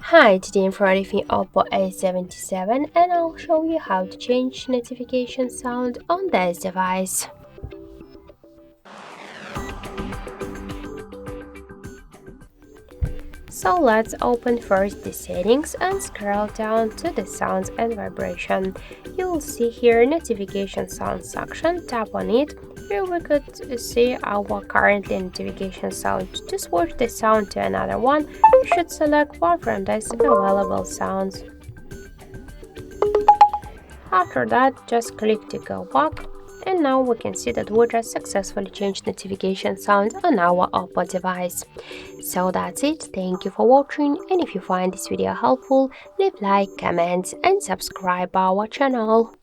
Hi, today I'm reviewing Oppo A77 and I'll show you how to change notification sound on this device. So let's open first the settings and scroll down to the sounds and vibration. You will see here notification sound section, tap on it. Here we could see our current notification sound. To switch the sound to another one, you should select one from these available sounds. After that, just click to go back, and now we can see that we just successfully changed notification sound on our Oppo device. So that's it, thank you for watching, and if you find this video helpful, leave like, comment and subscribe our channel.